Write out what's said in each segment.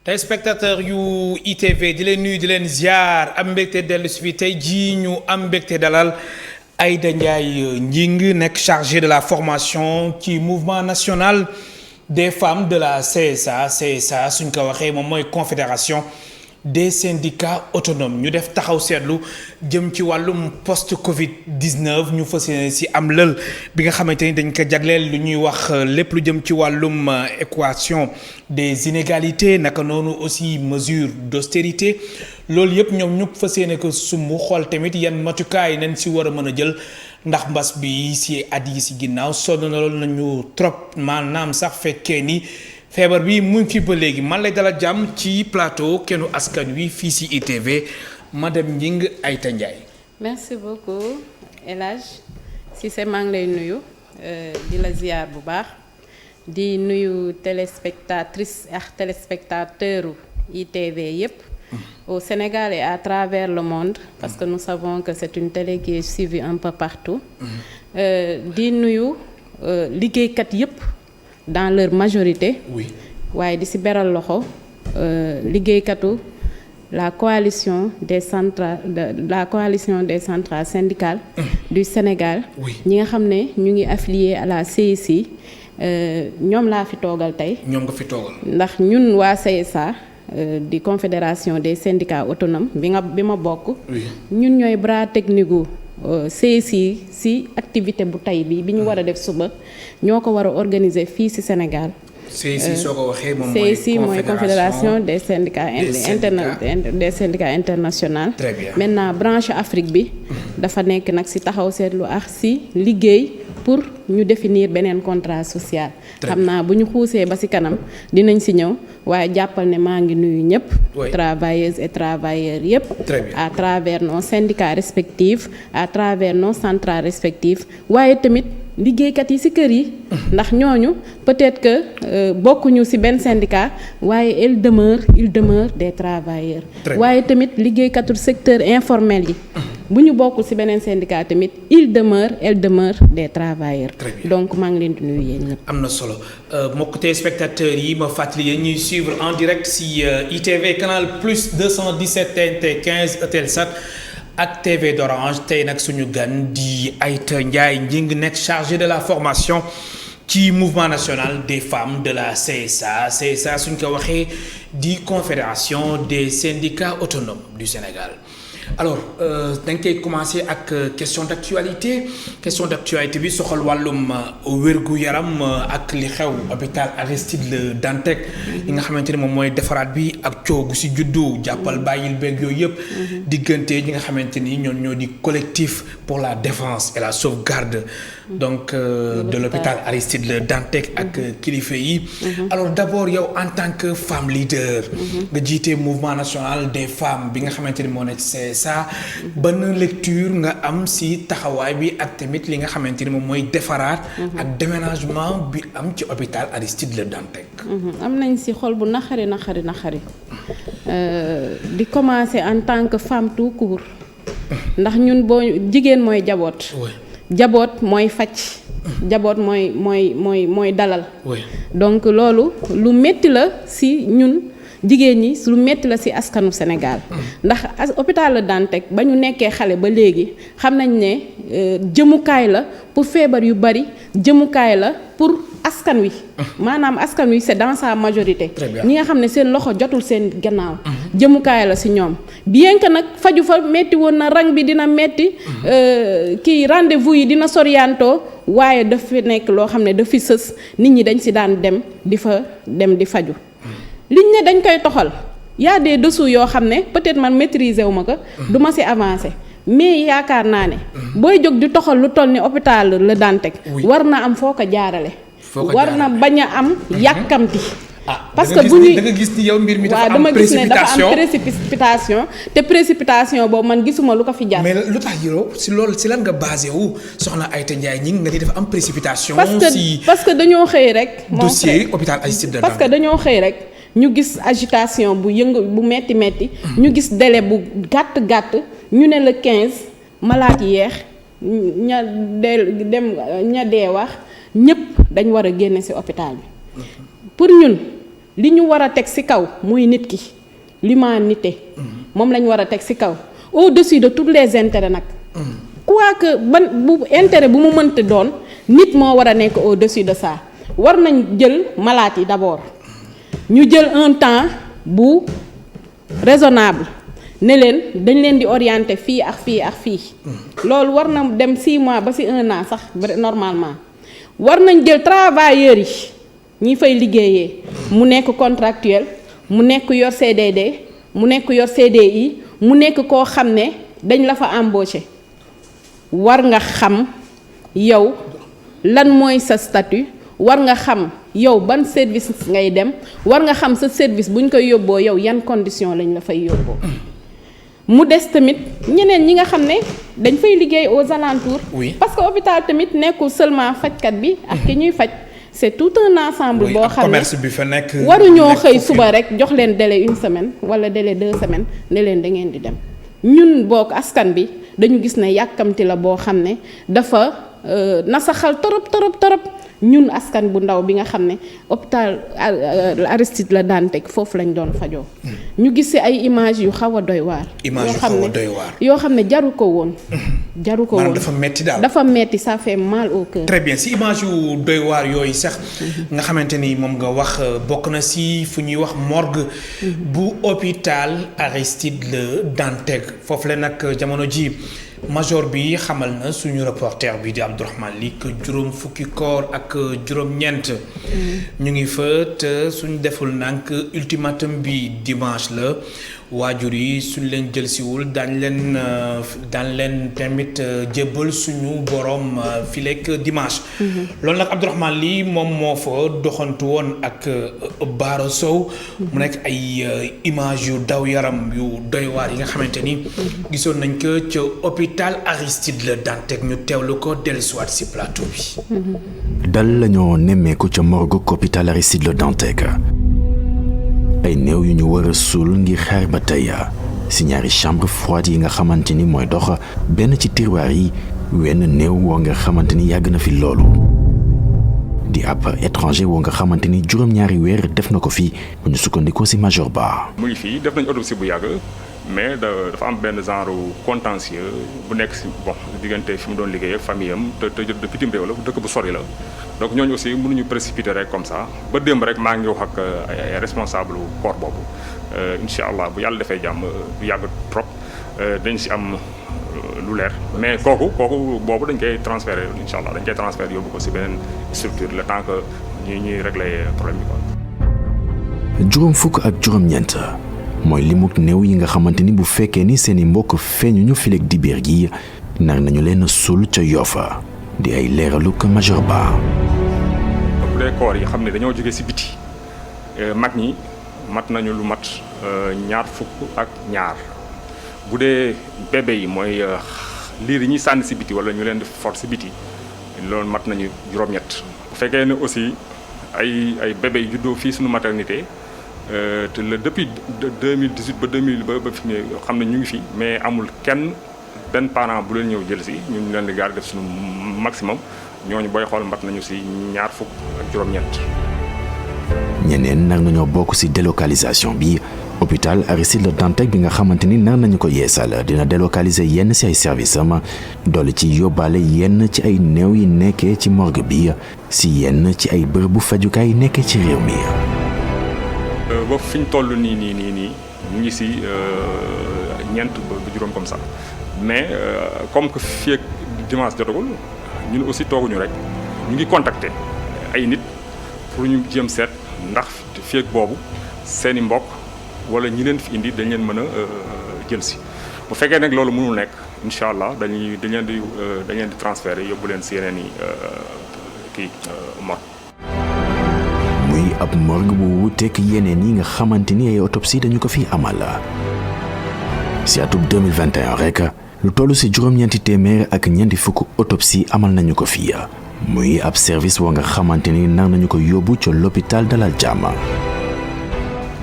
téléspectateur yu ITV di leen nuyu di leen ziar am mbégte dellu si fi tey jii ñu am mbégte dalal Aïda Ndiaye Gningue nekk chargée de la formation ci mouvement national des femmes de la CSA suñ ko waxee moom mooy confédération des syndicats autonomes ñu def taxaw seetlu jëm ci wàllum post Covid 19 ñu fas yéene si am lël bi nga xamante ni dañ ko jagleel lu ñuy wax lépp lu jëm ci wàllum équation des inégalités naka noonu aussi mesure d'austérité loolu yëpp ñoom ñu fas yéene ko sumb xool tamit yan matukaay nañ si war a mën a jël ndax mbas bi si at yi si ginnaaw sonn na loolu nañu trop maanaam sax fekkee ni. feebar bi mu ngi fi ba léegi man lay dalal jàmm ci plateau kennu askan wi fii ci ITV madame Gningue Aïda Ndiaye. merci beaucoup El Hadj Cissé maa ngi lay nuyu di la ziar bu baax di nuyu téléspectatrices ak téléspectateurs ITV yépp au Sénégal et à travers le monde parce que nous savons que c'est une télé qui est suivie un peu partout di nuyu liggéeykat yépp dans leur majorité. oui waaye di ci beral loxo liggéeykatu la coalition des centrales syndicales du Sénégal. ñi nga xam ne ñu ngi affilié à la CSI ñoom laa fi toogal tey. ñoom nga fi toogal. ndax ñun waa CSA di confédération des syndicats autonomes bi ma bokk. ñun ñooy bras technique gu CSI ci activité bu tey bi ñu war a def suba ñoo ko war a organiser fii ci Sénégal. CSI soo ko waxee moom mooy confédération des syndicats internationaux. Très bien. Maintenant branche Afrique bi dafa nekk nag ci taxaw seetlu ak ci liggéey pour ñu définir beneen contrat social. xam naa bu ñu xuusee ba ci kanam dinañ ci ñëw waaye jàppal ne maa ngi nuyu ñëpp. travailleuses et travailleurs yëpp. à travers nos syndicats respectifs à travers nos centrales respectives waaye tamit. liggéeykat yi ci kër yi ndax ñooñu peut-être que bokkuñu ci benn syndicat waaye il demeure des travailleurs waaye tamit liggéeykatu secteur informel yi bu ñu bokkul ci beneen syndicat tamit elle demeure des travailleurs donc maa ngi leen di nuyu yéen ñëpp. am na solo mbokk téléspectateurs yi ma fàttali yéen ñuy suivre en direct ci ITV canal plus 217 TNT 15 Eutelsat ak TV d'Orange tey nag suñu gan di Aïda Ndiaye Gningue nekk chargée de la formation ci mouvement national des femmes de la CSA suñ ko waxee di confédération des syndicats autonomes du Sénégal alors dañ koy commencer ak question d'actualité bi soxal wàllum wér-gu-yaram ak li xew hôpital Aristide Le Dantec li nga xamante ni moom mooy defaraat bi ak coow gu ci juddu jàppal bàyyil beeg yooyu yëpp diggante ñi nga xamante ni ñoo di collectif pour la défense et la sauvegarde donc de l'hôpital Aristide Le Dantec ak kilifa yi alors d'abord yow en tant que femme leader nga jiite mouvement national des femmes bi nga xamante ni moo nekk CSA ban lecture nga am ci taxawaay bi ak tamit li nga xamante ni moom mooy defaraat ak déménagement bi am ci hôpital Aristide Le Dantec am nañ ci xol bu naxari di commencer en tant que femme tout court ndax ñun boo jigéen mooy jaboot mooy faj jaboot mooy dalal donc loolu lu metti la ci ñun jigéen ñi lu metti la ci askanu Sénégal ndax hôpital Le Dantec ba ñu nekkee xale ba léegi xam nañ ne jëmukaay la pour feebar yu bari jëmukaay la pour askan wi maanaam askan wi c'est dans sa majorité ñi nga xam ne seen loxo jotul seen gannaaw jëmukaay la ci ñoom bien que nag faju fa metti woon na rang bi dina metti kii rendez-vous yi dina soriantoo waaye dafa nekk loo xam ne dafi sës nit ñi dañ ci daan dem di faju liñ ne dañ koy toxal y a des dessous yoo xam ne peut-être man maîtriser wu ma ko du ma ci avancer mais yaakaar naa ne booy jóg di toxal lu toll ni hôpital Le Dantec war na am foo ko jaarale war na bañ a am yàkkamti parce que bu ñuy da nga gis ni yow mbir mi dafa am dama gis ne dafa am précipitation te précipitation boobu man gisuma lu ko fi jar. mais lu tax yow ci loolu ci lan nga basé wu soxna Aïda Ndiaye Gningue nga ni dafa am précipitation. parce que dañoo xëy rek. dossier hôpital Aristide Le Dantec parce que dañoo xëy rek ñu gis agitation bu metti ñu gis délai bu gàtt ñu ne le 15 malade yeex ña dee wax ñëpp dañ war a génne ci hôpital bi pour ñun li ñu war a teg ci kaw muy nit ki l'humanité moom lañ war a teg ci kaw au-dessus de tous les intérêts nag quoi que bu intérêt bu mu mënti doon nit moo war a nekk au-dessus de ça war nañ jël malade yi d'abord ñu jël un temps bu raisonnable ne leen dañ leen di orienter fii ak fii ak fii loolu war na dem 6 mois ba ci 1 an sax normalement war nañ jël travailleurs yi ñi fay liggéeyee mu nekk contractuel mu nekk yor CDD mu nekk yor CDI mu nekk koo xam ne dañ la fa embaucher war nga xam yow lan mooy sa statut war nga xam yow ban service ngay dem war nga xam sa service bu ñu koy yóbboo yow yan condition lañ la fay yóbboo mu des tamit ñeneen ñi nga xam ne dañ fay liggéey aux alentours. Oui. Parce que hôpital tamit nekkul seulement fajkat bi ak ki ñuy faj c'est tout un ensemble boo xam commerce bi fa nekk ne waruñoo xëy suba rek jox leen délai 1 semaine wala délai 2 semaines ne leen da ngeen di dem ñun bokk askan bi dañu gis ne yàkkamti la boo xam ne dafa nasaxal torop ñun askan bu ndaw bi nga xam ne hôpital Aristide Le Dantec foofu lañ doon fajoo ñu gis ci ay images yu xaw a doy waar yoo xam ne jaru ko woon maanaam dafa metti daal dafa metti ça fait mal au cœur. très bien ci image yu doy waar yooyu sax nga xamante ni moom nga wax bokk na ci fu ñuy wax morgue bu hôpital Aristide Le Dantec foofu la nag jamono ji major bi xamal na suñu reporter bi di Abdourahmane Ly juróom fukki koor ak juróom-ñeent ñu ngi fa te suñ deful nank ultimatum bi dimanche la waajur yi suñ leen jël siwul daañ leen tamit jébbal suñu borom fileek dimanche loolu nag Abdourahmane Ly moom moo fa doxantu woon ak Bara Sow mu nekk ay image yu daw yaram yu doy waar yi nga xamante ni gisoon nañ ko ca hôpital Aristide Le Dantec ñu teewlu ko dellusiwaat ci plateau bi dal lañoo nemmeeku ca morgue hôpital Aristide Le Dantec ay néew yu ñu war a suul ngir xaar ba tey ci ñaari chambre froide yi nga xamante ni mooy dox benn ci tiroir yi wenn néew woo nga xamante ni yàgg na fi loolu di ab étranger woo nga xamante ni juróom-ñaari weer def na ko fi bu ñu sukkandikoo ci major Ba. mu ngi fii def nañ autopsie bu yàgg mais dafa am benn genre contentieux bu nekk ci diggante fi mu doon liggéey ak famille am te bitim réew la dëkk bu sori la donc ñooñu aussi mënuñu précipiter rek comme ça ba démb rek maa ngi wax ak ay responsable corps boobu incha allah bu yàlla defee jàmm du yàgg trop dañ ci am lu leer mais kooku boobu dañ koy transférer incha allah dañ koy transférer yóbbu ko ci beneen structure le temps que ñuy régler problème bi quoi. juróom fukk ak juróom-ñeent mooy limuk néew yi nga xamante ni bu fekkee ni seeni mbokk feeñu ñu fileeg dibéer gi nar nañu leen suul ca Yofa di ay leeralu ko major Ba. bu dee koor yi xam ne dañoo jóge ci biti mag ñi mat nañu lu mat ñaar fukk ak ñaar bu dee bébé yi mooy liir yi ñuy sànni ci biti wala ñu leen di for ci biti loolu mat nañu juróom-ñett bu fekkee ne aussi ay bébé yu juddoo fii suñu maternité te la depuis 2018 ba fi ne xam ne ñu ngi fi mais amul benn parent bu leen ñëw jël ci ñun leen di gaar def suñu maximum ñooñu booy xool mat nañu ci ñaar fukk ak juróom-ñett. ñeneen nar nañoo bokk ci délocalisation bi hôpital Aristide Le Dantec bi nga xamante ni nar nañu ko yeesal dina délocaliser yenn ci ay services am dolli ci yóbbaale yenn ci ay néew yi nekkee ci morgue bi ci yenn ci ay bërëbu fajukaay nekkee ci réew mi. ba fi ñu toll nii ñu ngi ci ñeent ba juróom comme ça mais comme que fii ak dimanche jotagul ñun aussi tooguñu rek ñu ngi contacter ay nit pour ñu jéem seet ndax fii ak boobu seeni mbokk wala ñi leen fi indi dañ leen mën a jël ci bu fekkee nag loolu mënul nekk incha allah dañ leen di transférer yóbbu leen ci yeneen i morgue. muy ab morgue bu wuuteeg yeneen yi nga xamante ni ay autopsie dañu ko fi amal ci atum 2021 rek lu toll ci juróom-ñeenti téeméer ak ñeenti fukk autopsie amal nañu ko fii muy ab service woo nga xamante ni nar nañu ko yóbbu ca l'hôpital Dalal Jàmm.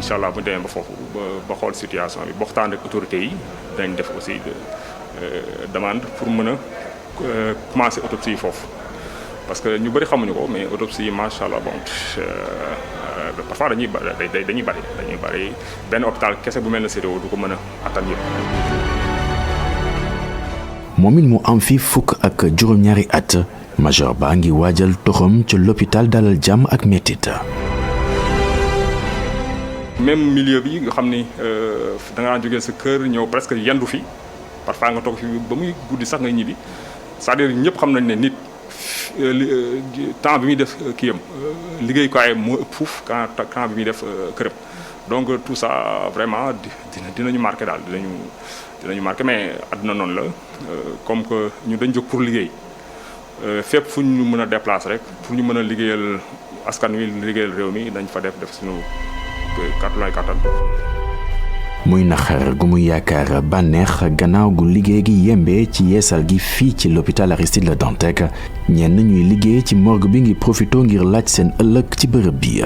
incha allah bu ñu demee ba foofu ba xool situation bi waxtaan ak autorités yi dañ def aussi demande pour mën a commencer autopsie yi foofu parce que ñu bëri xamuñu ko mais autopsie yi macha allah bon parfois dañuy bari benn hôpital kese bu mel ne CTO du ko mën a attan yëpp. moom it mu am fi fukk ak juróom-ñaari at major baa ngi waajal toxam ca l'hôpital Dalal Jàmm ak Mettit. même milieu bi nga xam ni da nga daan jógee sa kër ñëw presque yendu fi parfois nga toog fi ba muy guddi sax nga ñibbi c'est-à-dire ñëpp xam nañ ne nit temps bi muy def kiyam liggéeyukaay moo ëpp fuuf temps bi muy def këram donc tout ça vraiment dinañu marqué daal dinañu marqué mais àdduna noonu la comme que ñu dañ jóg pour liggéey fépp fu ñu mën a déplacer rek pour ñu mën a liggéeyal askan wi liggéeyal réew mi dañ fa def suñu kattan. muy naxar gu muy yaakaar bànneex gannaaw gu liggéey gi yembee ci yeesal gi fii ci l'hôpital Aristide Le Dantec ñenn ñuy liggéey ci morgue bi ngi profito ngir laaj seen ëllëg ci bërëb bi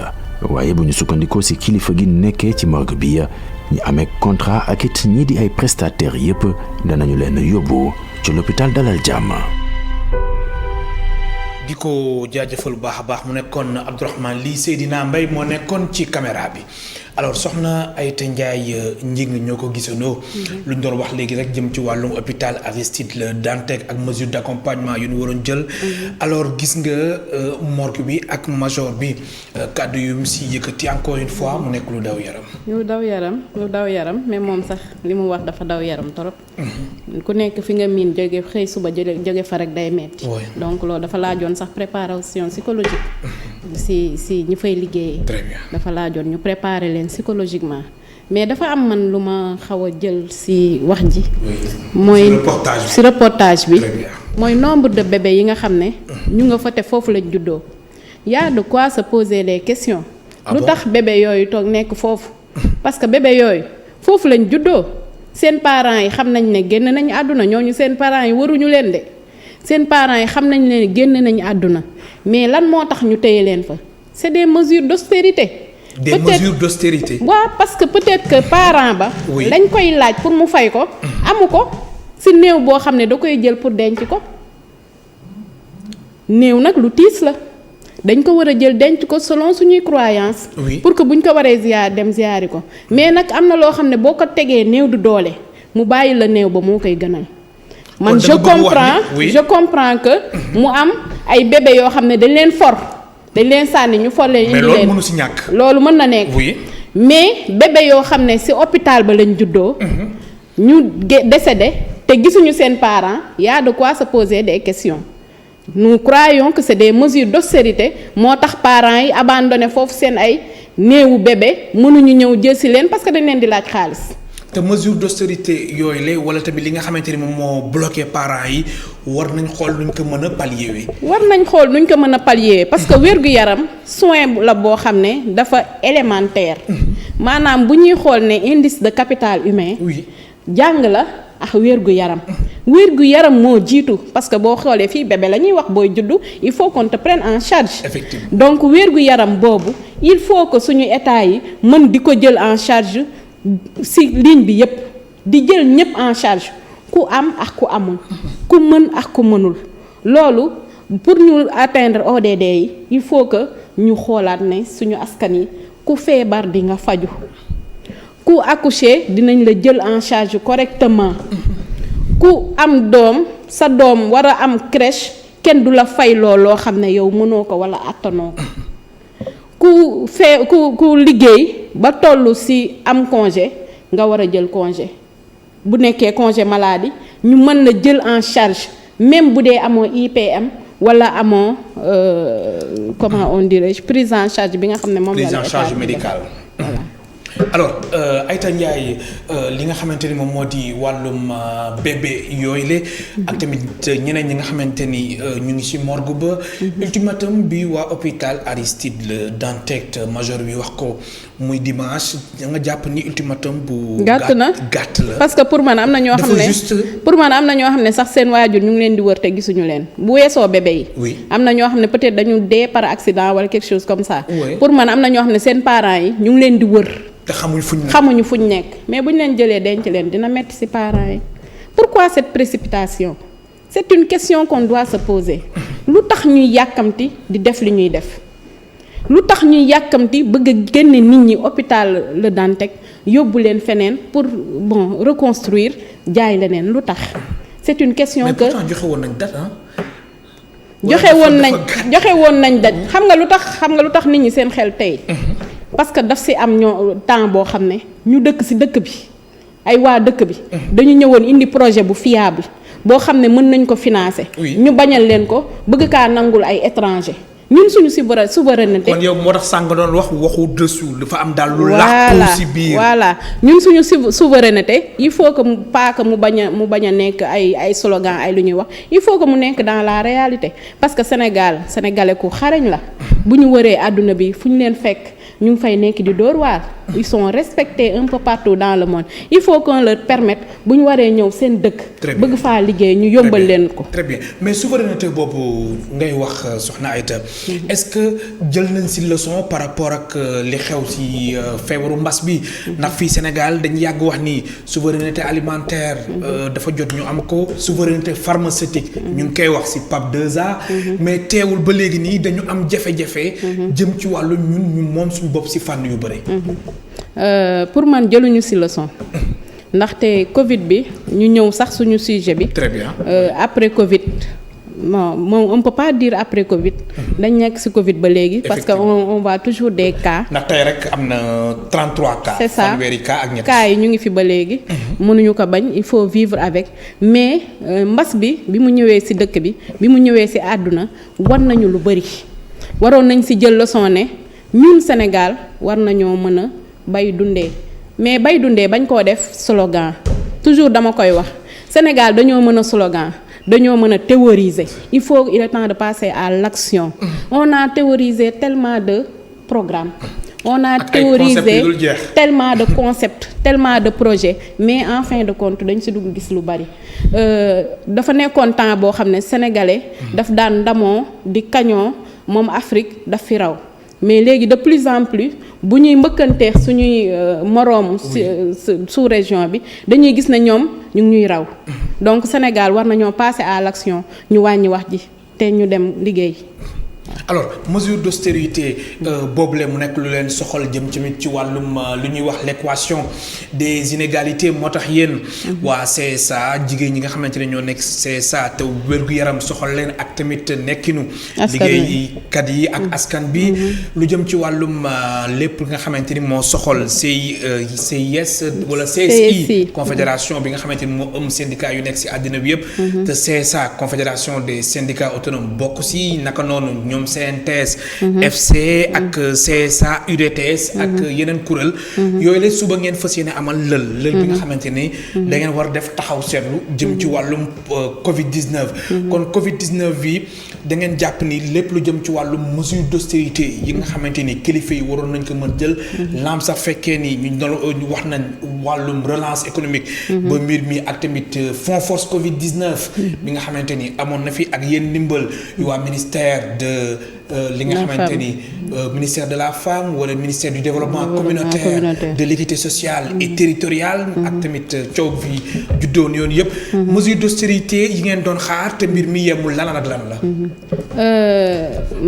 waaye bu ñu sukkandikoo ci kilifa gi nekkee ci morgue bi ñi amee contrat ak it ñii di ay prestataires yépp danañu leen yóbbu ci l'hôpital Dalal Jàmm. di ko jaajëfal bu baax a baax mu nekkoon Abdourahmane Ly, Seydina Mbaye moo nekkoon ci caméra bi. alors soxna Aïta Ndiaye Gningue ñoo ko gisandoo. lu ñu doon wax léegi rek jëm ci wàllum hôpital Aristide Le Dantec ak mesure d'accompagnement yu ñu waroon jël. alors gis nga morgue bi ak major bi kàddu yu mu si yëkkati encore une fois mu nekk lu daw yaram. lu daw yaram mais moom sax li mu wax dafa daw yaram trop. ku nekk fi nga miin jóge xëy suba jóge fa rek day metti donc loolu dafa laajoon sax préparation psychologique. si ñi fay liggéeyee. très bien dafa laajoon ñu préparer leen psychologiquement mais dafa am man lu ma xaw a jël si wax ji. mooy si reportage bi. mooy nombre de bébés yi nga xam ne. ñu nga fa te foofu lañ juddoo. y a de quoi se poser les questions. lu tax bébé yooyu toog nekk foofu. parce que bébé yooyu foofu lañ juddoo seen parents yi xam nañ ne génn nañ àdduna ñooñu seen parents yi waruñu leen de seen parents yi xam nañ ne génn nañ àdduna mais lan moo tax ñu téye leen fa c'est des mesures d'austérité. des mesures d'austérité. waaw parce que peut-être que parent ba. dañ koy laaj pour mu fay ko. amu ko si néew boo xam ne da koy jël pour denc ko néew nag lu tiis la. dañ ko war a jël denc ko selon suñuy croyance pour que buñ ko waree dem ziyaari ko mais nag am na loo xam ne boo ko tegee néew du doole mu bàyyi la néew ba moo koy gënal. man je comprends que mu am ay bébé yoo xam ne dañ leen dañ sànni ñu for leen. indi leen mais loolu mënu si ñàkk. loolu mën na nekk. mais bébé yoo xam ne si hôpital ba lañ juddoo. ñu décédé te gisuñu seen parents y a de quoi se poser des questions. nous croyons que c'est des mesures d'austérité moo tax parents yi abandonné foofu seen ay néewu bébé mënuñu ñëw jël si leen parce que dañ leen di laaj xaalis. te mesure d'austérité yooyu la wala tamit li nga xamante ni moom moo bloqué parents yi war nañ xool nuñ ko mën a pallier. parce que wér-gu-yaram soin la boo xam ne dafa élémentaire. maanaam bu ñuy xool ne indice de capital humain. jàng la ak wér-gu-yaram. wér-gu-yaram moo jiitu parce que boo xoolee fii bébé la ñuy wax booy juddu il faut qu'on te prenne en charge. Effectivement. Donc wér-gu-yaram boobu il faut que suñu état yi mën di ko jël en charge si ligne bi yépp di jël ñépp en charge ku am ak ku amul ku mën ak ku mënul loolu pour ñu atteindre ODD yi il faut que ñu xoolaat ne suñu askan yi ku feebar di nga faju ku accoucher dinañ la jël en charge correctement. ku am doom sa doom war a am crèche kenn du la fay loo xam ne yow mënoo ko walla attanoo ko ku liggéey ba tollu ci am congé nga war a jël congé bu nekkee congé maladie ñu mën la jël en charge même bu dee amoo IPM walla amoo comment on dirait prise en charge bi nga xam ne moom la prise en charge médicale. Voilà. alors Aïta Ndiaye li nga xamante ni moom moo di wàllum bébé yooyu la ak tamit ñeneen ñi nga xamante ni ñu ngi ci morgue ba. ultimatum bi waa hôpital Aristide Le Dantec major bi wax ko muy dimanche nga jàpp ni ultimatum bu. gàtt la parce que pour man am na ñoo xam ne sax seen waajur ñu ngi leen di wër te gisuñu leen bu weesoo bébé yi. oui am na ñoo xam ne peut-être dañu dee par accident wala quelque chose comme ça. Oui. Pour man am na ñoo xam ne seen parents yi ñu ngi leen di wër. te xamuñu fuñ nekk mais bu ñu leen jëlee denc leen dina metti ci parents yi pourquoi cette précipitation c'est une question qu'on doit se poser lu tax ñuy yàkkamti di def li ñuy def lu tax ñuy yàkkamti bëgg a génne nit ñi hôpital Le Dantec yóbbu leen feneen pour reconstruire jaay leneen lu tax c'est une question que mais pourtant joxe woon nañ date joxe woon nañ date xam nga lu tax nit ñi seen xel tey parce que daf si am ñoo temps boo xam ne ñu dëkk si dëkk bi ay waa dëkk bi dañu ñëwoon indi projet bu fiable boo xam ne mën nañ ko financer ñu bañal leen ko bëgg kaa nangul ay étranger ñun suñu souveraineté. kon yow moo tax sànq doon waxu dessous dafa am daal lu làqu si biir. voilà ñun suñu souveraineté il faut que mu bañ a nekk ay slogan ay lu ñuy wax il faut que mu nekk dans la réalité parce que sénégalais ku xarañ la bu ñu wëree àdduna bi fu ñu leen fekk ñu ngi fay nekk di dóor waar ils sont respectés un peu partout dans le monde il faut qu'on leur permette bu ñu waree ñëw seen dëkk. bëgg faa liggéey ñu yombal leen ko. très bien mais souveraineté boobu ngay wax soxna Aïta est-ce que jël nañ ci leçon par rapport ak li xew ci feebaru mbas bi ndax fii Sénégal dañu yàgg wax ni souveraineté alimentaire dafa jot ñu am ko souveraineté pharmaceutique ñu ngi koy wax ci PAP 2A mais teewul ba léegi nii dañu am jafe-jafe jëm ci wàllu ñun ñu moom suñu bopp ci fànn yu bëri. pour man jëluñu ci leçon ndaxte Covid bi ñu ñëw sax suñu sujet bi. très bien après Covid. non moom on peut pas dire après Covid. dañ nekk ci Covid ba léegi. parce que on voit toujours des cas. ndax tey rek am na 33 cas. c'est ça fanweeri cas ak ñett. cas yi ñu ngi fi ba léegi. mënuñu ko bañ il faut vivre avec mais mbas bi mu ñëwee ci dëkk bi mu ñëwee ci àdduna war nañu lu bari waroon nañ ci jël leçon ne ñun Sénégal war nañoo mën a bay dundee mais bay dundee bañ koo def slogan toujours dama koy wax Sénégal dañoo mën a slogan. dañoo mën a théoriser il est temps de passer à l'action on a théorisé tellement de programmes on a théorisé tellement de concepts tellement de projets mais en fin de compte dañ ci dugg gis lu bari dafa nekkoon temps boo xam ne sénégalais daf daan ndamoo di kañoo moom Afrique daf fi raw mais léegi de plus en plus bu ñuy mbëkkanteex suñuy moroom sous région bi dañuy gis ne ñoom ñu ngi ñuy raw donc Sénégal war nañoo passer à l'action ñu wàññi wax ji te ñu dem liggéey. alors mesure d'austérité boobule mu nekk lu leen soxal jëm tamit ci wàllum lu ñuy wax l'équation des inégalités moo tax yéen waa CSA jigéen ñi nga xamante ne ñoo nekk CSA te wér-gu-yaram soxal leen ak tamit nekkinu liggéeykat yi ak askan bi lu jëm ci wàllum lépp nga xamante ni moo soxal CIS wala CSI confédération bi nga xamante ni moo ëmb syndicat yu nekk ci àddina bi yëpp te CSA confédération des syndicats autonomes bokk ci naka noonu ñoom CNTS FC ak CSA UDTS ak yeneen kuréel yooyu la suba ngeen fas yéene amal lël bi nga xamante ni da ngeen war def taxaw seetlu jëm ci wàllum Covid 19 kon Covid 19 bi da ngeen jàpp ni lépp lu jëm ci wàllum mesure d'austérité yi nga xamante ni kilifa yi waroon nañ ko mën jël lam sax fekkee ni ñu wax nañ wàllum relance économique ba mbir mi ak tamit fonds force Covid 19 bi nga xamante ni amoon na fi ak yéen ndimbal yu waa ministère de li nga xamante ni ministère de la femme wala ministère du développement communautaire de l'équité sociale et territoriale ak tamit coow bi juddoon yoon yëpp mesure d'austérité yi ngeen doon xaar te mbir mi yemul lan ak lan la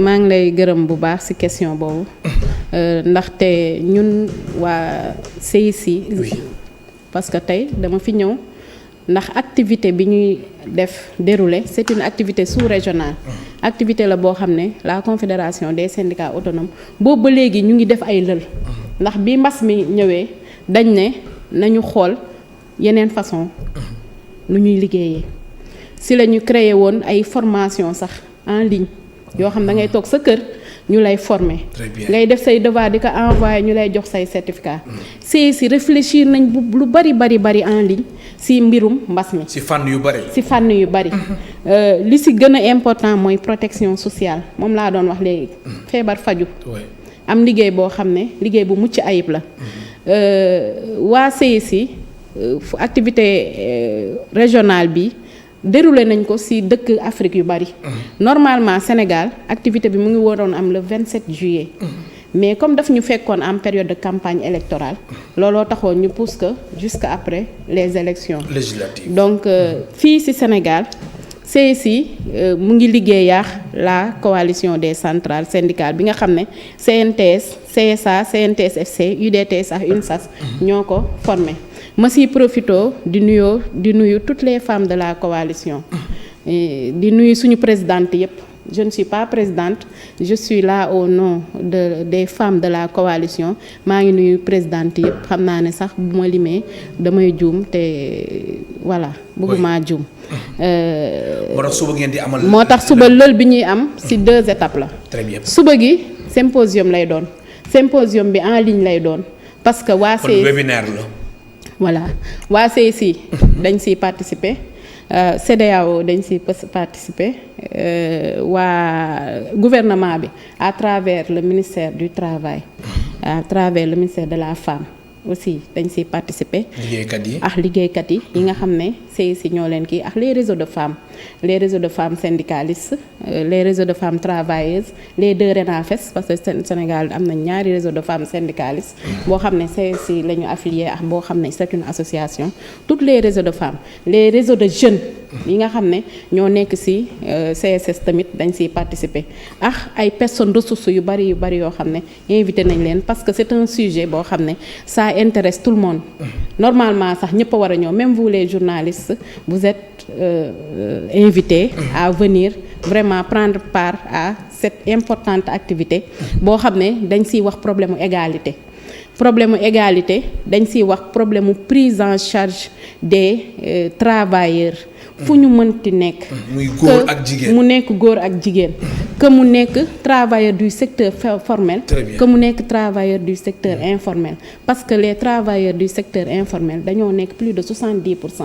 maa ngi lay gërëm bu baax ci question boobu ndaxte ñun waa CIC parce que tey dama fi ñëw ndax activité bi ñuy def dérouler c'est une activité sous-régionale activité la boo xam ne la confédération des syndicats autonomes boobu ba léegi ñu ngi def ay lël ndax bi mbas mi ñëwee dañ ne nañu xool yeneen façon lu ñuy liggéeyee si la ñu créé woon ay formation sax en ligne yoo xam da ngay toog sa kër ñu lay former ngay def say devoir di ko envoyer ñu lay jox say certificat si réfléchir nañ lu bari en ligne si mbirum mbas mi si fànn yu bari li si gën a important mooy protection sociale moom laa doon wax léegi feebar faju am liggéey boo xam ne liggéey bu mucc ayib la waa CSI activité régionale bi déroulé nañ ko ci dëkk Afrique yu bari normalement Sénégal activité bi mu ngi waroon am le 27 juillet mais comme daf ñu fekkoon en période de campagne électorale looloo taxoon ñu pousse que jusqu'à après les élections législatives donc fii ci Sénégal CSI mu ngi liggéeyaax la coalition des centrales syndicales bi nga xam ne CNTS CSA CNTS FC UDTS ak UNSAS ñoo ko formé ma siy profito di nuyu toutes les femmes de la coalition di nuyu suñu présidente yépp. Je ne suis pas présidente, je suis là au nom des femmes de la coalition maa ngi nuyu présidente yëpp xam naa ne sax bu ma limee damay juum te voilà bëgguma juum. moo tax suba lël bi ñuy am ci 2 étapes la. Très bien. suba gi symposium lay doon symposium bi en ligne lay doon parce que waa CSI webinaire la. voilà waa CSI dañ ciy participer. CEDEAO dañ ci participer waa gouvernement bi à travers le ministère du travail à travers le ministère de la femme aussi dañ ciy participer. liggéeykat yi nga xam ne CSI ñoo leen kii ak les réseaux de femmes syndicalistes les réseaux de femmes travailleuses les 2 RENAFES parce que Sénégal am na ñaari réseau de femmes syndicalistes boo xam ne CSI la ñu affilié ak boo xam ne c'est une association tous les réseaux de femmes les réseaux de jeunes yi nga xam ne ñoo nekk ci CSS tamit dañ ciy participer ak ay personnes ressources yu bari yoo xam ne invité nañ leen parce que c'est un sujet boo xam ne ça intéresse tout le monde normalement sax ñëpp a war a ñëw même vous les journalistes vous êtes invités à venir vraiment prendre part à cette importante activité boo xam ne dañ ciy wax problème égalité dañ ciy wax problème prise en charge des travailleurs fu ñu mënti nekk. muy góor ak jigéen mu nekk góor ak jigéen. que mu nekk travailleur du secteur formel. que mu nekk travailleur du secteur informel. parce que les travailleurs du secteur informel dañoo nekk plus de 70%.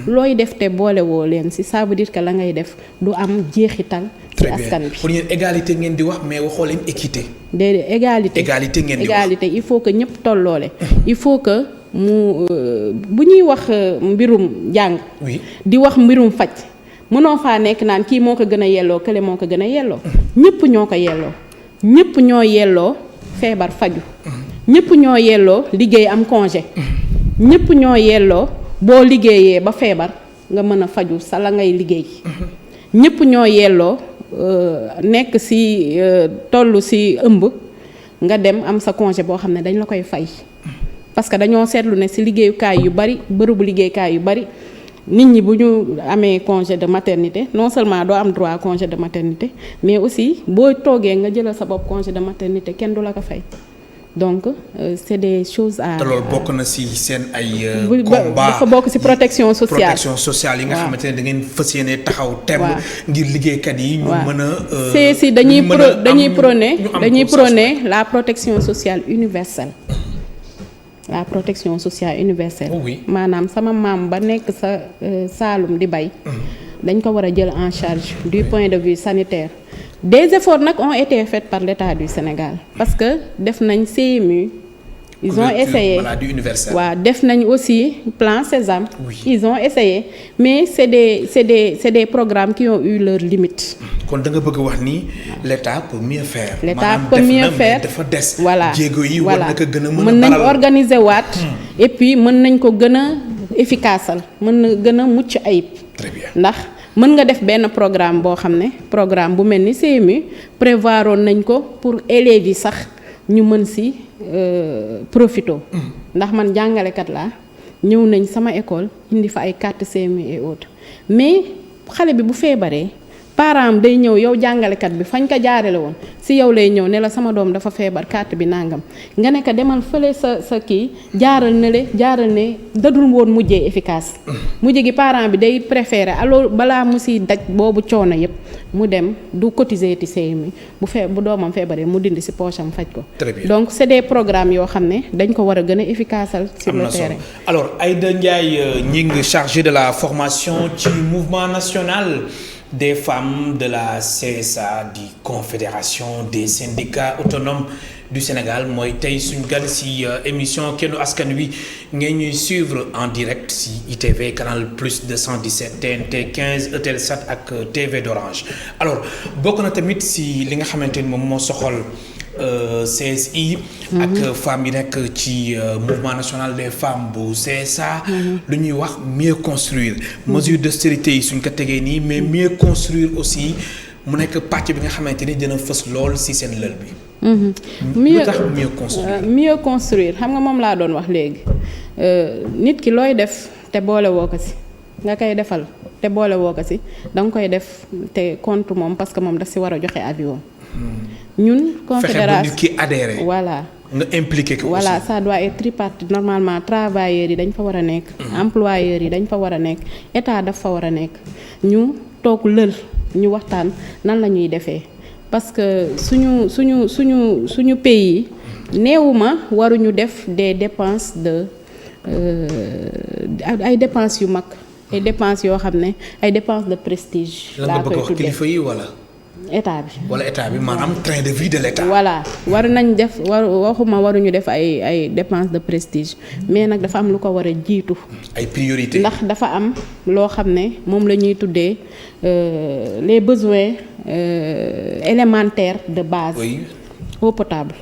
looy def te boolewoo leen ci ça veut dire que la ngay def du am jeexital. ci askan bi pour ñun égalité ngeen di wax mais waxoo leen équité. déedéet égalité ngeen di wax il faut que ñëpp tolloole. il faut que bu ñuy wax mbirum jàng. di wax mbirum faj mënoo faa nekk naan kii moo ko gën a yelloo kële moo ko gën a yelloo. ñëpp ñoo ko yelloo. ñëpp ñoo yelloo feebar faju. ñëpp ñoo yelloo liggéey am congé. ñëpp ñoo yelloo boo liggéeyee ba feebar nga mën a faju sa la ngay liggéey. ñëpp ñoo yelloo nekk ci tollu ci ëmb nga dem am sa congé boo xam ne dañ la koy fay. parce que dañoo seetlu ne ci liggéeyukaay yu bari bërëbu liggéeykaay yu bari nit ñi bu ñu amee congé de maternité non seulement doo am droit congé de maternité mais aussi boo toogee nga jëlal sa bopp congé de maternité kenn du la ko fay donc c'est des choses à. te loolu bokk na ci seen ay. combat dafa bokk ci protection sociale yi nga xamante ne da ngeen fas yéene taxaw temm ngir liggéeykat yi. ñu mën a. si dañuy prôner la protection sociale universelle. la protection sociale universelle. maanaam sama maam ba nekk sa Saalum di bay. dañ ko war a jël en charge du point de vue sanitaire. des efforts nag ont été faits par l'État du Sénégal parce que def nañ CMU. ils ont essayé waaw def nañ aussi plan Sésame. ils ont essayé mais c'est des programmes qui ont eu leurs limites. kon da nga bëgg wax ni l'État peut mieux faire. l'État peut mieux faire dafa des. voilà jéego yi war na ko gën a mën nañ organiser waat. et puis mën nañ ko gën a efficaceal mën na gën a mucc ayib. très bien ndax mën nga def benn programme boo xam ne programme bu mel ni CMU prévoiroon nañ ko pour élèves yi sax ñu mën ci profito. ndax man jàngalekat laa ñëw nañ sama école indi fa ay carte CMU et autres mais xale bi bu feebaree. parent am day ñëw yow jàngalekat bi fañ ko jaarale woon ci yow lay ñëw ne la sama doom dafa feebar carte bi nangam nga ne ko demal fële sa kii jaaral ne dadul woon mujjee efficace. mujj gi parent bi day préférer alors balaa mu ci daj boobu coono yépp mu dem du cotiser ti CMU bu doomam feebaree mu dindi ci poche am faj ko. donc c'est des programmes yoo xam ne dañ ko war a gën a efficaceal sur le terrain. alors Aïda Ndiaye Gningue chargée de la formation ci mouvement national des femmes de la CSA di Confédération des syndicats autonomes du Sénégal mooy tey suñu gan ci émission Kennu Askan Wi ngeen ñuy suivre en direct ci ITV Canal Plus 217 TNT 15 Eutelsat ak TV d'Orange alors bokk na tamit ci li nga xamante ni moom moo soxal CSI. ak femmes yi nekk ci mouvement national des femmes bu CSA. lu ñuy wax mieux construire. mesure d'austérité yi suñ ko tegee nii mais mieux construire aussi mu nekk pàcc bi nga xamante ni dina fës lool ci seen lël bi. lu tax mieux construire xam nga moom laa doon wax léegi nit ki looy def te boole woo ko ci nga koy defal te boole woo ko ci da nga koy def te contre moom parce que moom daf ci war a joxe avion. ñun confédération fexe ba nit ki adhéré. voilà nga impliqué ko voilà aussi. ça doit être tripartite normalement travailleurs yi dañ fa war a nekk. employeurs yi dañ fa war a nekk état daf fa war a nekk ñu toog lël ñu waxtaan nan la ñuy defee parce que suñu pays néewuma waruñu def des dépenses de ay dépenses yu mag ay dépenses yoo xam ne ay dépenses de prestige. laa koy tuddee kilifa yi wala. état bi. wala état bi maanaam train de vie de l'état. voilà war nañ def waxuma waruñu def ay dépenses de prestige mais nag dafa am lu ko war a jiitu. ay priorité ndax dafa am loo xam ne moom la ñuy tuddee les besoins élémentaires de base. oui. eau potable.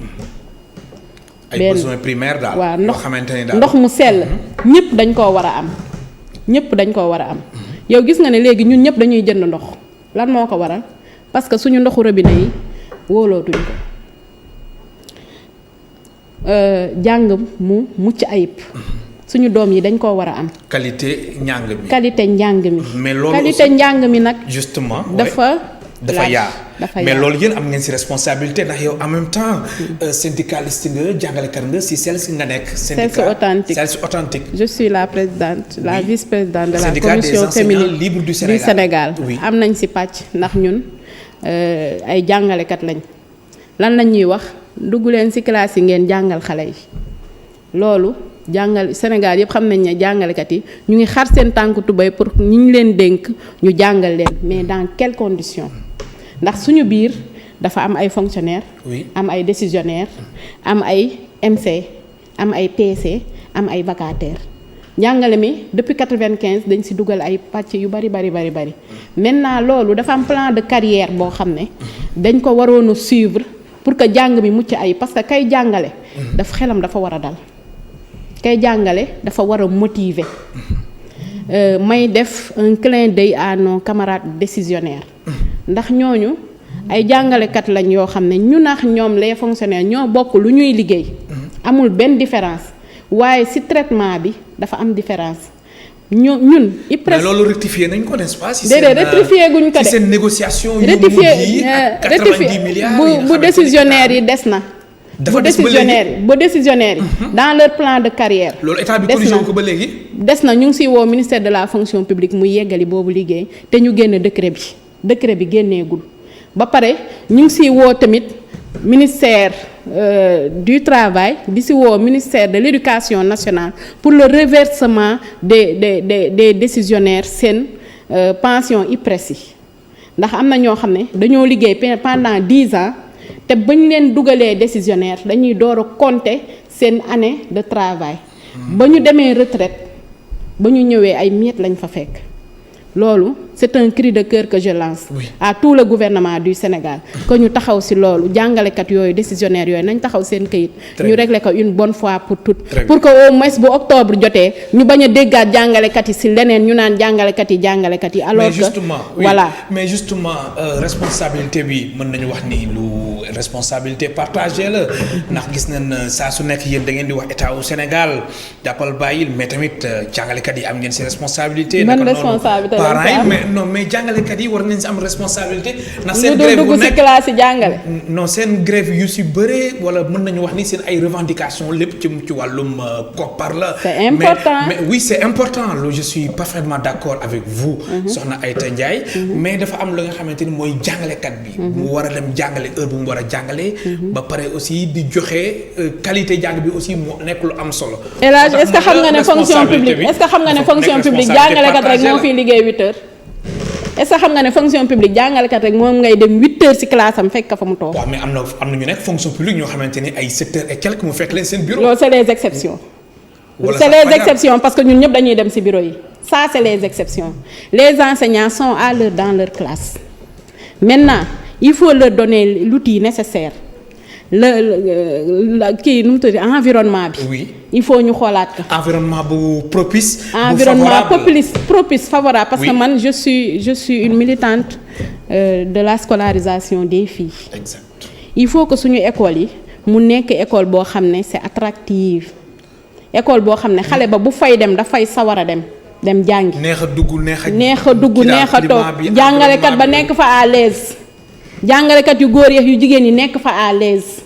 ay besoins primaires daal. waaw yoo xamante ni daal ndox mu sell. ñëpp dañ koo war a am. ñëpp dañ koo war a am. yow gis nga ne léegi ñun ñëpp dañuy jënd ndox lan moo ko waral. parce que suñu ndoxu robinet yi wóolootuñ ko jàng mu mucc ayib suñu doom yi dañ koo war a am. qualité njàng mi. qualité njàng mi. mais loolu qualité njàng mi nag. justement dafa yaa dafa mais yaa loolu yéen am ngeen ci responsabilité ndax yow en même temps syndicaliste nga jàngalekat nga ci CELS nga nekk. CELS authentique. je suis la présidente la vice-présidente de la syndicat commission des féminine enseignants libres du Sénégal. Oui. am nañ ci pàcc ndax ñun ay jàngalekat lañ lan lañ ñuy wax dugg leen ci classe yi ngeen jàngal xale yi loolu jàngal Sénégal yëpp xam nañ ne jàngalekat yi ñu ngi xar seen tànk tubéy pour ñi ñu leen dénk ñu jàngal leen mais dans quelles conditions ndax suñu biir dafa am ay fonctionnaires. Oui. am ay décisionnaires am ay MC am ay PC am ay vacataires njàngale mi depuis 95 dañ ci dugal ay pàcc yu bari maintenant loolu dafa am plan de carrière boo xam ne dañ ko waroon a suivre pour que jàng mi mucc ay parce que kay jàngale dafa xelam dafa war a dal kay jàngale dafa war a motiver may def un clin d'œil à nos camarades décisionnaires ndax ñooñu ay jàngalekat lañ yoo xam ne ñu nax ñoom les fonctionnaires ñoo bokk lu ñuy liggéey amul benn différence waaye ci traitement bi dafa am différence ñun mais loolu rectifié nañ ko n'est-ce pas. ci déedéet rectifié guñ ko de ci seen négociation yu rectifié mujj yi ak 90 milliards bu décisionnaire yi des na. dafa bu des ba léegi décisionnaire yi dans leur plan de carrière. loolu état bi corrigé ko ba léegi. des na ñu ngi siy woo ministère de la fonction publique muy yeggali boobu liggéey te ñu génn décret bi génneegul ba pare ñu ngi siy woo tamit ministère du travail di si woo ministère de l'éducation nationale pour le reversement des décisionnaires seen pension IPRES yi ndax am na ñoo xam ne dañoo liggéey pendant 10 ans te bañ leen dugalee décisionnaire dañuy door a compter seen année de travail ba ñu demee retraite ba ñu ñëwee ay miettes lañ fa fekk loolu c'est un cri de cœur que je lance à tout le gouvernement du Sénégal que ñu taxaw ci loolu jàngalekat yooyu décisionnaires yooyu nañ taxaw seen këyit ñu régler ko une bonne fois pour toutes pour que au moins bu octobre jotee ñu bañ a déggaat jàngalekat yi ci leneen ñu naan jàngalekat yi alors que voilà mais justement responsabilité bi mën nañu wax ni lu responsabilité partagée la ndax gis nañ saa su nekk yéen da ngeen di wax état au Sénégal jàppal bàyyil mais tamit jàngalekat yi am ngeen ci responsabilité parents yi mais jàngalekat yi war nañ si am responsabilité. ndax seen grève bu nekk classe yi jàngale. non seen grève yu si bëree wala mën nañu wax ni seen ay revendications lépp ci wàllum koppar la. c'est important mais oui c'est important loolu je suis parfaitement d'accord avec vous. soxna Aïta Ndiaye. mais dafa am lu nga xamante ni mooy jàngalekat bi. mu war a dem jàngale heure bu mu war a jàngale. ba pare aussi di joxe qualité jàng bi aussi mu nekk lu am solo. est-ce que xam nga ne fonction publique jàngalekat rek moo fiy liggéey 8 heures. est-ce que xam nga ne fonction publique jàngalekat rek moom ngay dem 8 heures ci classe am fekk fa mu toog. waaw mais am na ñu nekk fonction publique ñoo xamante ni ay 7 heures et quelques mu fekk leen seen bureau. loolu c'est les exceptions. c'est les exceptions parce que ñun ñëpp dañuy dem ci bureau yi. ça c'est les exceptions les enseignants sont à l'heure dans leur classe maintenant il faut leur donner l'outil nécessaire kii nu mu tudd environnement bi. oui il faut ñu xoolaat ko. environnement bu propice. environnement propice favorable parce que man je suis une militante de la scolarisation des filles. exact. il faut que suñu école yi mu nekk école boo xam ne c'est attractive école boo xam ne xale ba bu fay dem dafay sawar a dem jàngi. neex a dugg neex a toog jàngalekat ba nekk fa à l'aise jàngalekat yu góor yu jigéen yi nekk fa à l'aise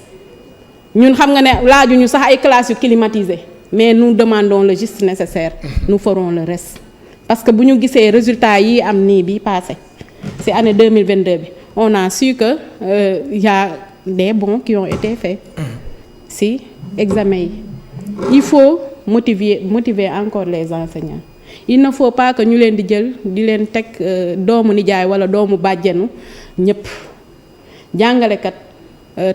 ñun xam nga ne laajuñu sax ay classes yu climatisées mais nous demandons le juste nécessaire. nous ferons le reste parce que bu ñu gisee résultats yi am nii bi passé ci année 2022 bi on a su que y a des bons qui ont été faits ci examen yi. il faut motiver encore les enseignants il ne faut pas que ñu leen di jël di leen teg doomu nijaay walla doomu bàjjenu ñépp jàngalekat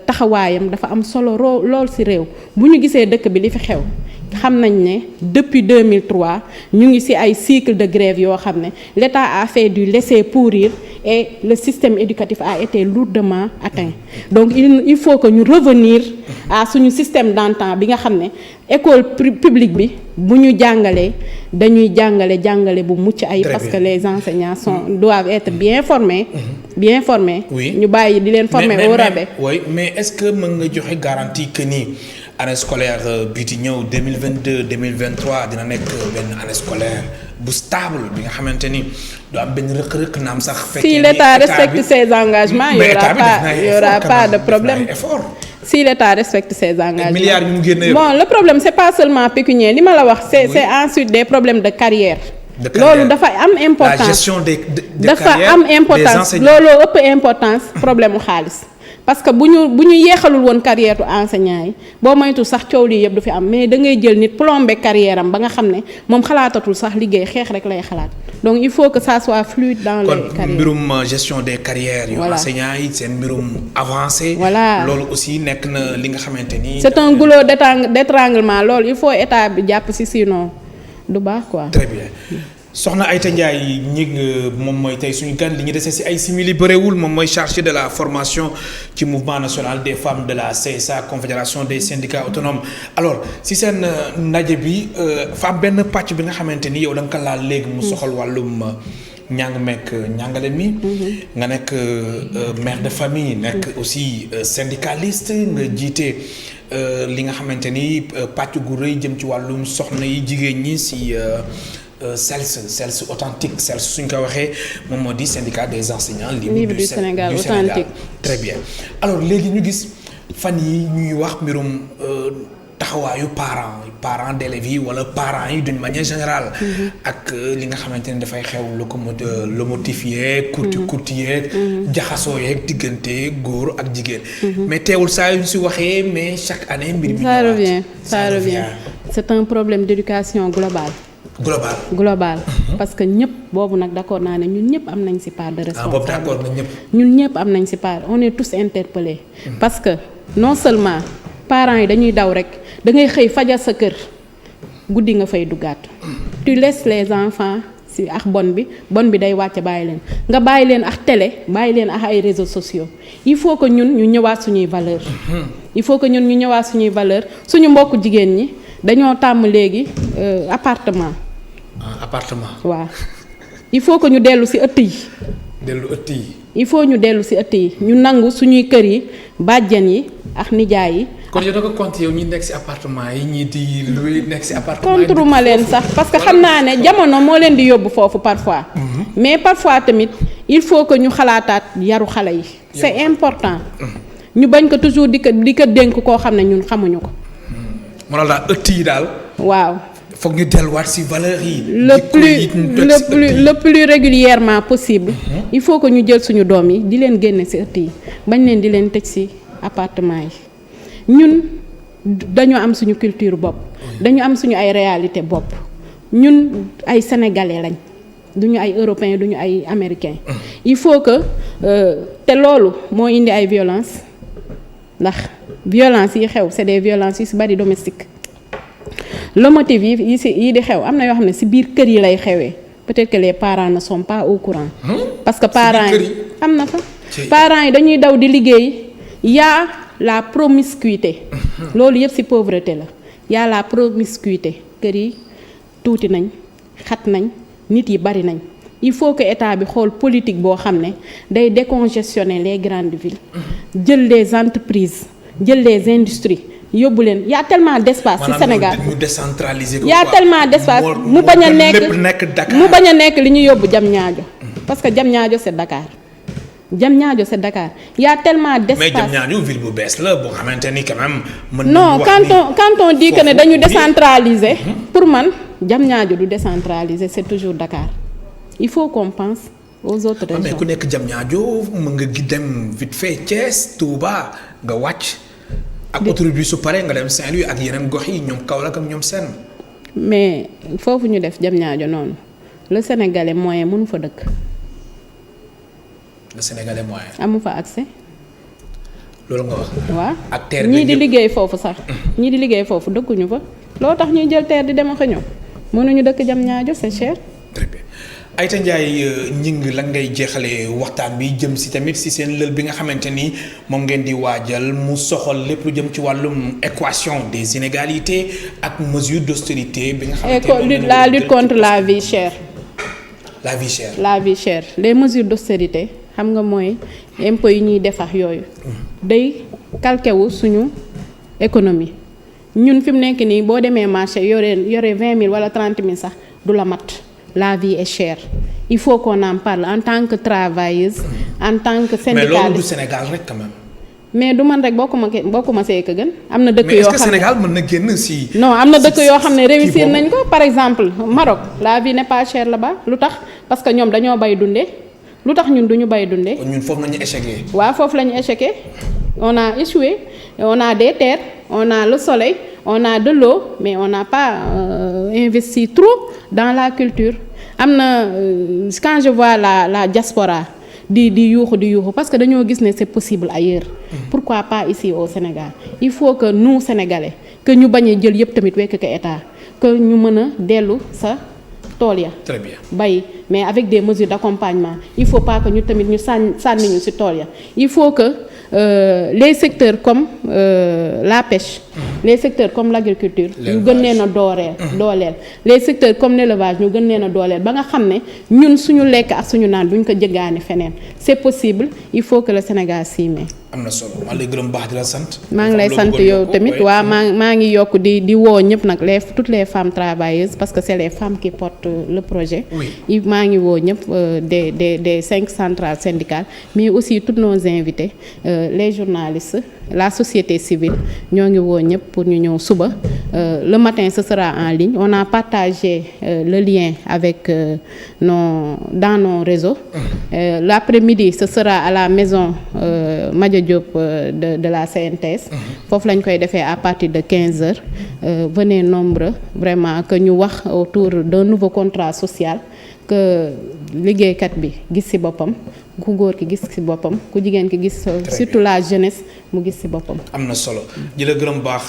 taxawaayam dafa am solo lool ci réew bu ñu gisee dëkk bi li fi xew xam nañ ne depuis 2003 ñu ngi ci ay cycle de grève yoo xam ne l'État a fait du laisser pourrir et le système éducatif a été lourdement atteint donc il faut que ñu revenir à suñu système d'antan bi nga xam ne école publique bi bu ñu jàngalee dañuy jàngale bu mucc ay parce que les enseignants doivent être bien formés ñu bàyyi di leen former au rabais. oui mais est-ce que mën nga joxe garantie que ni année scolaire bii di ñëw 2022 2023 dina nekk benn année scolaire bu stable bi nga xamante ni du am benn rëq-rëq naam sax. si l'État respecte ses engagements il y aura pas de problème. si l'État respecte ses engagements. milliards yu mu génne bon le problème c'est pas seulement pécuniaire li ma la wax c'est ensuite des problèmes de carrière. loolu dafa am importance la gestion des dafa am importance looloo ëpp importance problème mu xaalis. parce que bu ñu yeexalul woon carrière enseignant yi boo moytu sax coow lii yëpp du fi am mais da ngay jël nit plombé carrière am ba nga xam ne moom xalaatatul sax liggéey xeex rek lay xalaat donc il faut que ça soit fluide dans les carrières. kon mbirum gestion des carrières yu enseignants yi seen mbirum avancé. voilà loolu aussi nekk na li nga xamante ni. c'est un goulot d'étranglement loolu il faut état bi jàpp ci sinon du baax quoi. très bien. soxna Aïta Ndiaye ñi moom mooy tey suñu gan li ñu dese ci ay simili bëreewul moom mooy chargé de la formation ci mouvement national des femmes de la CSA confédération des syndicats autonomes alors ci seen ndaje bi fa am benn pàcc bi nga xamante ni yow da nga ko laal léegi mu soxal wàllum njàng mekk njàngale mi nga nekk mère de famille nekk aussi syndicaliste nga jiite li nga xamante ni pàcc gu rëy jëm ci wàllum soxna yi jigéen ñi ci CELS authentique CELS suñ ko waxee moom moo di syndicat des enseignants libres du Sénégal authentique. très bien alors léegi ñu gis fan yi ñuy wax mbirum taxawaayu parents d'élèves yi wala parents yi d'une manière générale. ak li nga xamante ne dafay xew lomotif yeeg. kurti yeeg. jaxasoo yeeg diggante góor ak jigéen. mais teewul saa yu ñu si waxee mais chaque année mbir mi. ça revient c'est un problème d'éducation globale. global parce que ñëpp boobu nag d'accord naa ne ñun ñëpp am nañ ci part de responsabilité. d'accord na ñëpp. ñun ñëpp am nañ ci part on est tous interpellés. parce que non seulement parents yi dañuy daw rek da ngay xëy fajar sa kër guddi nga fay duggaat. tu laisses les enfants ci ak bon bi day wàcc bàyyi leen nga bàyyi leen ak télé bàyyi leen ak ay réseaux sociaux il faut que ñun ñu ñëwaat suñuy valeur suñuy valeur suñu mbokku jigéen ñi dañoo tàmm léegi appartement. waaw il faut que ñu dellu ci ëtt yi. il faut ñu dellu ci ëtt yi ñu nangu suñuy kër yi bàjjen yi ak nijaay yi. kon yow da nga compter yow ñi nekk ci appartement yi ñii di luy nekk ci appartement yi. contre ma leen sax parce que xam naa ne jamono moo leen di yóbbu foofu parfois. mais parfois tamit il faut que ñu xalaataat yaru xale yi. c'est important. ñu bañ ko toujours di ko dénk koo xam ne ñun xamuñu ko. moo la daal ëtt yi daal. waaw. foog ñu delluwaat ci valeurs yi. le plus régulièrement possible. il faut que ñu jël suñu doom yi di leen génne ci ëtt yi bañ leen di leen tëj ci appartement yi ñun dañoo am suñu culture bopp. dañu am suñu ay réalité bopp ñun ay sénégalais lañ duñu ay européens duñu ay américains. il faut que te loolu moo indi ay violence ndax violence yi xew c'est des violences yu ci bari domestiques. le motif yi di xew am na yoo xam ne ci biir kër yi lay xewee peut-être que les parents ne sont pas au courant. parce que parents yi am na fa. parents yi dañuy daw di liggéey yaa la promiscuité loolu yëpp ci pauvreté la y a la promiscuité kër yi tuuti nañ xat nañ nit yi bari nañ il faut que état bi xool politique boo xam ne day décongestionner les grandes villes jël les entreprises jël les industries yóbbu leen y a tellement d'espace ci Sénégal mu décentraliser ko y a tellement d'espace mu bañ a nekk li ñu yóbbu Diamniadio parce que Diamniadio c'est Dakar Diamniadio c'est Dakar y a tellement d'espace. mais Diamniadio ville bu bees la boo xamante ni quand même. non quand on dit que ne dañu décentraliser. pour man Diamniadio du décentraliser c'est toujours Dakar il faut qu'on pense aux autres régions. mais ku nekk Diamniadio mën nga dem vite fait Thiès Touba nga wàcc. ak autoroute bi su paree nga dem Saint-Louis ak yeneen gox yi ñoom Kaolack ak ñoom seen. mais foofu ñu def Diamniadio noonu le sénégalais moyen mënu fa dëkk. le sénégalais moyen. amu fa accès. loolu nga wax. waaw ak terre ñii di liggéey foofu sax. ñii di liggéey foofu dëkkuñu fa. loo tax ñuy jël terre di dem ak a ñëw mënuñu dëkk Diamniadio c'est cher. très bien Aïta Ndiaye ñing lan ngay jeexalee waxtaan bi jëm si tamit si seen lël bi nga xamante ni moom ngeen di waajal mu soxal lépp lu jëm ci wàllum équation des inégalités ak mesure d'austérité bi nga xamante ni la lutte contre la vie chère. la vie chère. la vie chère les mesures d'austérité xam nga mooy impôts yi ñuy def ak yooyu. day calqué wu suñu économie ñun fi mu nekk nii boo demee marché yore 20 000 wala 30 000 sax du la mat. La vie est chère il faut qu'on en parle en tant que travailleuse en tant que syndicaliste. mais loolu du Sénégal rek quand même. mais du man rek bokkuma see ko gën. am na dëkk mais yoo est-ce que Sénégal mën na génn si. non am na dëkk yoo xam ne réussir nañ ko par exemple Maroc la vie n'est pas chère là-bas lu tax parce que ñoom dañoo bay dundee lu tax ñun duñu bay dundee. ñun foofu la ñu échecgee. waaw foofu la ñu échecgee on a échoué on a des terres on a le soleil on a de l'eau mais on n'a pas investi trop dans la culture. am na quand je vois la diaspora di yuuxu parce que dañoo gis ne c'est possible ailleurs. pourquoi pas ici au Sénégal il faut que nous Sénégalais que ñu bañ a jël yëpp tamit wekk ko état que ñu mën a dellu sa tool ya. très bien bay mais avec des mesures d'accompagnement il faut pas que ñu tamit ñu sànni ñu ci tool ya il faut que les secteurs comme la pêche. les secteurs comme l'agriculture ñu gën leen a dooleel les secteurs comme l'élevage ñu gën leen a dooleel ba nga xam ne ñun suñu lekk ak suñu naan duñ ko jëggaani feneen c'est possible il faut que le Sénégal s'y met. am na solo maa ngi lay gërëm baax di la sant. maa ngi lay sant yow tamit waa maa ngi yokk di woo ñëpp nag toutes les femmes travailleuses parce que c'est les femmes qui portent le projet. oui maa ngi woo ñëpp des 5 centrales syndicales mais aussi tous nos invités les journalistes la société civile ñoo ngi woo ñëpp pour ñu ñëw suba le matin ce sera en ligne on a partagé le lien avec dans nos réseaux. L'après-midi ce sera à la maison Madia Diop de la CNTS. foofu lañ koy defee à partir de 15h venez nombreux vraiment que ñu wax autour d'un nouveau contrat social que liggéeykat bi gis ci boppam ku góor ki gis ci boppam ku jigéen ki gis surtout la jeunesse mu gis ci boppam. am na solo di la gërëm baax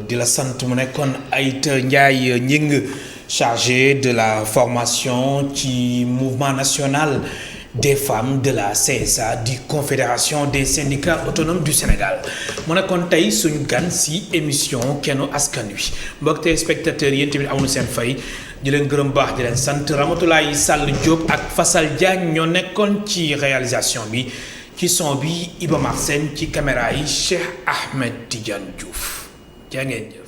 di la sant mu nekkoon Aïta Ndiaye Gningue chargée de la formation ci mouvement national des femmes de la CSA di confédération des syndicats autonomes du Sénégal mu nekkoon tey suñu gan ci émission Kennu Askan Wi mbokk téléspectateurs yéen tamit amuñu seen fay di leen gërëm baax di leen sant Ramatoulaye Sall Diop ak Fassal Diagne ñoo nekkoon ci réalisation bi ci son bi Iba Mar Sène ci caméra yi Cheikh Ahmed Tidiane Diouf jaa ngeen jëf